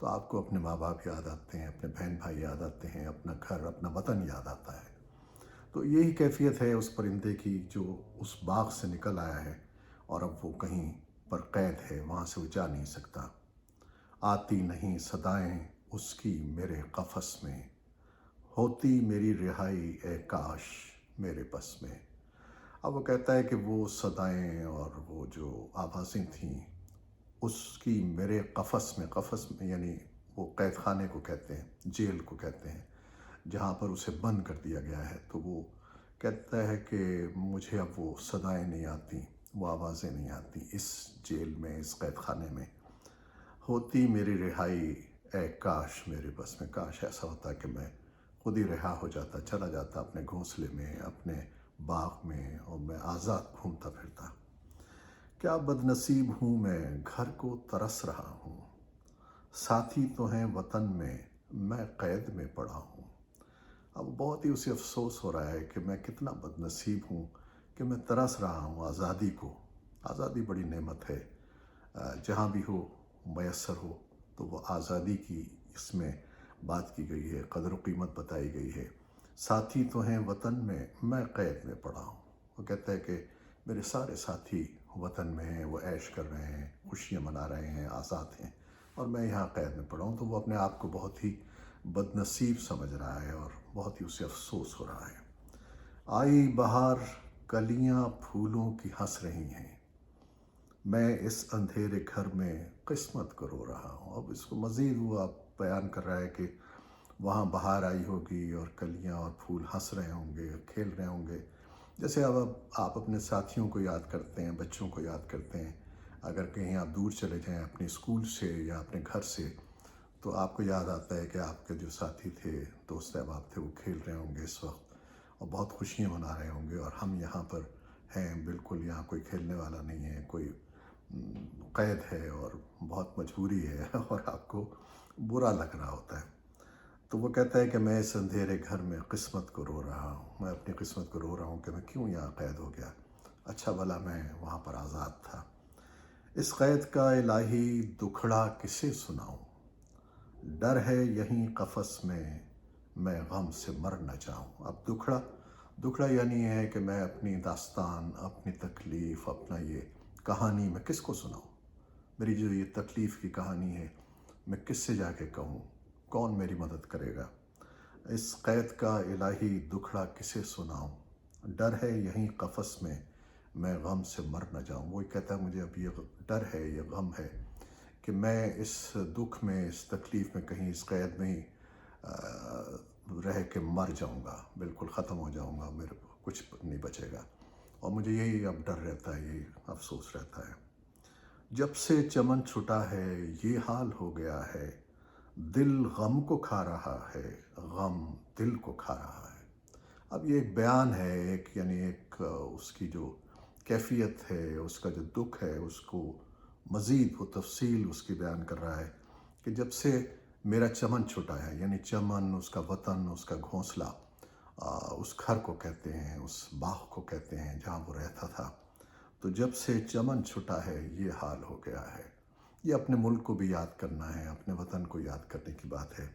تو آپ کو اپنے ماں باپ یاد آتے ہیں، اپنے بہن بھائی یاد آتے ہیں، اپنا گھر، اپنا وطن یاد آتا ہے۔ تو یہی کیفیت ہے اس پرندے کی جو اس باغ سے نکل آیا ہے اور اب وہ کہیں پر قید ہے، وہاں سے وہ جا نہیں سکتا۔ آتی نہیں صدائیں اس کی میرے قفس میں، ہوتی میری رہائی اے کاش میرے بس میں۔ اب وہ کہتا ہے کہ وہ صدائیں اور وہ جو آوازیں تھیں اس کی میرے قفس میں یعنی وہ قید خانے کو کہتے ہیں، جیل کو کہتے ہیں، جہاں پر اسے بند کر دیا گیا ہے۔ تو وہ کہتا ہے کہ مجھے اب وہ صدائیں نہیں آتی، وہ آوازیں نہیں آتی اس جیل میں، اس قید خانے میں۔ ہوتی میری رہائی اے کاش میرے بس میں، کاش ایسا ہوتا کہ میں خود ہی رہا ہو جاتا، چلا جاتا اپنے گھونسلے میں، اپنے باغ میں، اور میں آزاد گھومتا پھرتا۔ کیا بد نصیب ہوں میں گھر کو ترس رہا ہوں، ساتھی تو ہیں وطن میں قید میں پڑا ہوں۔ اب بہت ہی اسے افسوس ہو رہا ہے کہ میں کتنا بد نصیب ہوں کہ میں ترس رہا ہوں آزادی کو۔ آزادی بڑی نعمت ہے، جہاں بھی ہو میسر ہو تو وہ آزادی کی اس میں بات کی گئی ہے، قدر و قیمت بتائی گئی ہے۔ ساتھی تو ہیں وطن میں قید میں پڑا ہوں۔ وہ کہتا ہے کہ میرے سارے ساتھی وطن میں ہیں، وہ عیش کر رہے ہیں، خوشیاں منا رہے ہیں، آزاد ہیں، اور میں یہاں قید میں پڑا ہوں۔ تو وہ اپنے آپ کو بہت ہی بد نصیب سمجھ رہا ہے اور بہت ہی اسے افسوس ہو رہا ہے۔ آئی بہار کلیاں پھولوں کی ہنس رہی ہیں، میں اس اندھیرے گھر میں قسمت کو رو رہا ہوں۔ اب اس کو مزید وہ آپ بیان کر رہا ہے کہ وہاں بہار آئی ہوگی اور کلیاں اور پھول ہنس رہے ہوں گے، کھیل رہے ہوں گے، جیسے اب آپ اپنے ساتھیوں کو یاد کرتے ہیں، بچوں کو یاد کرتے ہیں۔ اگر کہیں آپ دور چلے جائیں اپنے اسکول سے یا اپنے گھر سے تو آپ کو یاد آتا ہے کہ آپ کے جو ساتھی تھے، دوست احباب تھے، وہ کھیل رہے ہوں گے اس وقت اور بہت خوشیاں منا رہے ہوں گے، اور ہم یہاں پر ہیں، بالکل یہاں کوئی کھیلنے والا نہیں ہے، کوئی قید ہے اور بہت مجبوری ہے اور آپ کو برا لگ رہا ہوتا ہے۔ تو وہ کہتا ہے کہ میں اس اندھیرے گھر میں قسمت کو رو رہا ہوں، میں اپنی قسمت کو رو رہا ہوں کہ میں کیوں یہاں قید ہو گیا، اچھا بھلا میں وہاں پر آزاد تھا۔ اس قید کا الہی دکھڑا کسے سناؤں، ڈر ہے یہیں قفس میں غم سے مر نہ جاؤں۔ اب دکھڑا یعنی ہے کہ میں اپنی داستان، اپنی تکلیف، اپنا یہ کہانی میں کس کو سناؤں، میری جو یہ تکلیف کی کہانی ہے میں کس سے جا کے کہوں، کون میری مدد کرے گا۔ اس قید کا الہی دکھڑا کسے سناؤں، ڈر ہے یہیں قفس میں غم سے مر نہ جاؤں۔ وہی کہتا ہے مجھے اب یہ ڈر ہے، یہ غم ہے کہ میں اس دکھ میں، اس تکلیف میں، کہیں اس قید میں ہی رہ کے مر جاؤں گا، بالکل ختم ہو جاؤں گا، میرے کو کچھ نہیں بچے گا، اور مجھے یہی اب ڈر رہتا ہے، یہی افسوس رہتا ہے۔ جب سے چمن چھٹا ہے یہ حال ہو گیا ہے، دل غم کو کھا رہا ہے، غم دل کو کھا رہا ہے۔ اب یہ ایک بیان ہے، ایک یعنی ایک اس کی جو کیفیت ہے، اس کا جو دکھ ہے، اس کو مزید وہ تفصیل اس کی بیان کر رہا ہے کہ جب سے میرا چمن چھٹا ہے، یعنی چمن اس کا وطن، اس کا گھونسلہ، اس گھر کو کہتے ہیں، اس باغ کو کہتے ہیں جہاں وہ رہتا تھا، تو جب سے چمن چھٹا ہے یہ حال ہو گیا ہے۔ یہ اپنے ملک کو بھی یاد کرنا ہے، اپنے وطن کو یاد کرنے کی بات ہے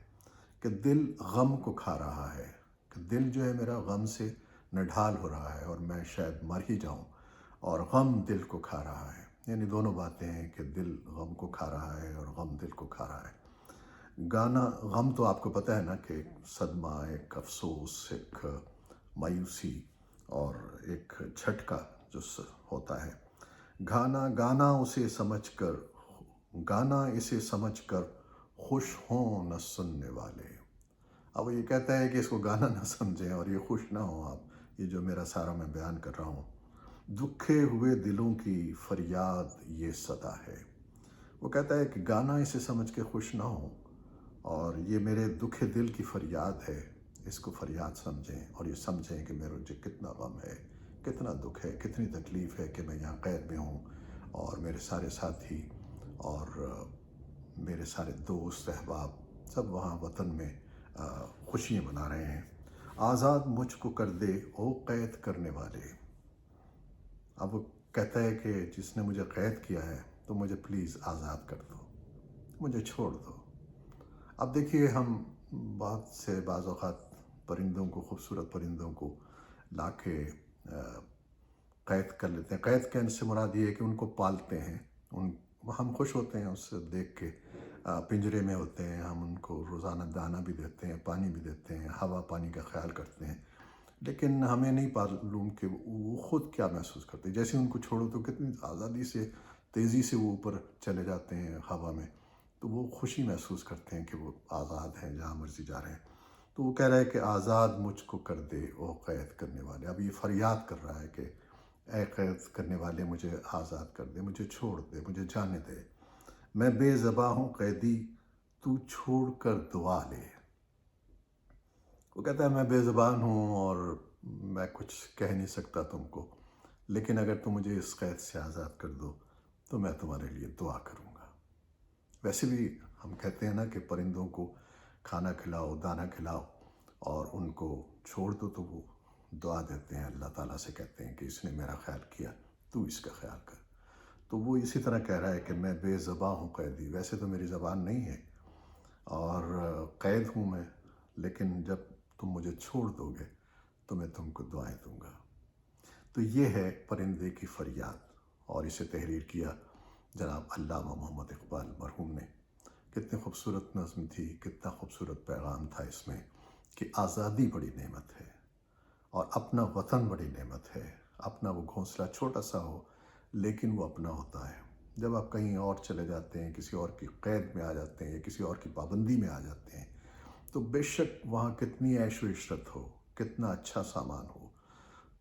کہ دل غم کو کھا رہا ہے، کہ دل جو ہے میرا غم سے نڈھال ہو رہا ہے اور میں شاید مر ہی جاؤں، اور غم دل کو کھا رہا ہے، یعنی دونوں باتیں ہیں کہ دل غم کو کھا رہا ہے اور غم دل کو کھا رہا ہے۔ گانا غم تو آپ کو پتہ ہے نا کہ ایک صدمہ، ایک افسوس، ایک مایوسی اور ایک جھٹکا جو ہوتا ہے۔ گانا اسے سمجھ کر خوش ہوں نہ سننے والے۔ اب وہ یہ کہتا ہے کہ اس کو گانا نہ سمجھیں اور یہ خوش نہ ہوں آپ، یہ جو میرا سارا میں بیان کر رہا ہوں۔ دکھے ہوئے دلوں کی فریاد یہ صدا ہے۔ وہ کہتا ہے کہ گانا اسے سمجھ کے خوش نہ ہوں، اور یہ میرے دکھے دل کی فریاد ہے، اس کو فریاد سمجھیں اور یہ سمجھیں کہ میرے مجھے کتنا غم ہے، کتنا دکھ ہے، کتنی تکلیف ہے کہ میں یہاں قید میں ہوں، اور میرے سارے ساتھی اور میرے سارے دوست احباب سب وہاں وطن میں خوشیاں منا رہے ہیں۔ آزاد مجھ کو کر دے او قید کرنے والے۔ اب وہ کہتا ہے کہ جس نے مجھے قید کیا ہے تو مجھے پلیز آزاد کر دو، مجھے چھوڑ دو۔ اب دیکھیے ہم بہت سے بعض اوقات پرندوں کو، خوبصورت پرندوں کو لا کے قید کر لیتے ہیں. قید کرنے سے مراد یہ ہے کہ ان کو پالتے ہیں. ان ہم خوش ہوتے ہیں اس سے دیکھ کے. پنجرے میں ہوتے ہیں، ہم ان کو روزانہ دانہ بھی دیتے ہیں، پانی بھی دیتے ہیں، ہوا پانی کا خیال کرتے ہیں. لیکن ہمیں نہیں معلوم کہ وہ خود کیا محسوس کرتے ہیں. جیسے ان کو چھوڑو تو کتنی آزادی سے، تیزی سے وہ اوپر چلے جاتے ہیں ہوا میں. تو وہ خوشی محسوس کرتے ہیں کہ وہ آزاد ہیں، جہاں مرضی جا رہے ہیں. تو وہ کہہ رہا ہے کہ آزاد مجھ کو کر دے او قید کرنے والے. اب یہ فریاد کر رہا ہے کہ اے قید کرنے والے مجھے آزاد کر دے، مجھے چھوڑ دے، مجھے جانے دے. میں بے زباں ہوں قیدی، تو چھوڑ کر دعا لے. وہ کہتا ہے میں بے زبان ہوں اور میں کچھ کہہ نہیں سکتا تم کو، لیکن اگر تم مجھے اس قید سے آزاد کر دو تو میں تمہارے لیے دعا کروں گا. ویسے بھی ہم کہتے ہیں نا کہ پرندوں کو کھانا کھلاؤ، دانہ کھلاؤ اور ان کو چھوڑ دو تو وہ دعا دیتے ہیں. اللہ تعالیٰ سے کہتے ہیں کہ اس نے میرا خیال کیا، تو اس کا خیال کر. تو وہ اسی طرح کہہ رہا ہے کہ میں بے زباں ہوں قیدی. ویسے تو میری زبان نہیں ہے اور قید ہوں میں، لیکن جب تم مجھے چھوڑ دو گے تو میں تم کو دعائیں دوں گا. تو یہ ہے پرندے کی فریاد، اور اسے تحریر کیا جناب علامہ محمد اقبال مرحوم نے. کتنی خوبصورت نظم تھی، کتنا خوبصورت پیغام تھا اس میں کہ آزادی بڑی نعمت ہے اور اپنا وطن بڑی نعمت ہے. اپنا وہ گھونسلہ چھوٹا سا ہو لیکن وہ اپنا ہوتا ہے. جب آپ کہیں اور چلے جاتے ہیں، کسی اور کی قید میں آ جاتے ہیں، کسی اور کی پابندی میں آ جاتے ہیں، تو بے شک وہاں کتنی عیش و عشرت ہو، کتنا اچھا سامان ہو،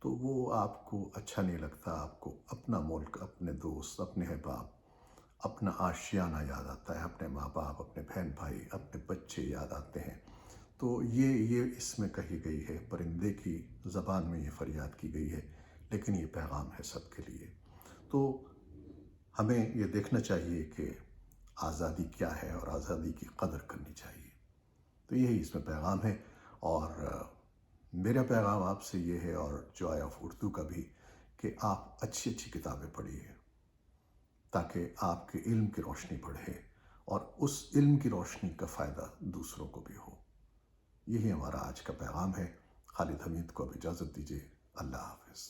تو وہ آپ کو اچھا نہیں لگتا. آپ کو اپنا ملک، اپنے دوست، اپنے احباب، اپنا آشیانہ یاد آتا ہے، اپنے ماں باپ، اپنے بہن بھائی، اپنے بچے یاد آتے ہیں. تو یہ اس میں کہی گئی ہے، پرندے کی زبان میں یہ فریاد کی گئی ہے، لیکن یہ پیغام ہے سب کے لیے. تو ہمیں یہ دیکھنا چاہیے کہ آزادی کیا ہے اور آزادی کی قدر کرنی چاہیے. تو یہی اس میں پیغام ہے. اور میرا پیغام آپ سے یہ ہے، اور جوائے آف اردو کا بھی، کہ آپ اچھی اچھی کتابیں پڑھیے تاکہ آپ کے علم کی روشنی بڑھے اور اس علم کی روشنی کا فائدہ دوسروں کو بھی ہو. یہی ہمارا آج کا پیغام ہے. خالد حمید کو اب اجازت دیجیے. اللہ حافظ.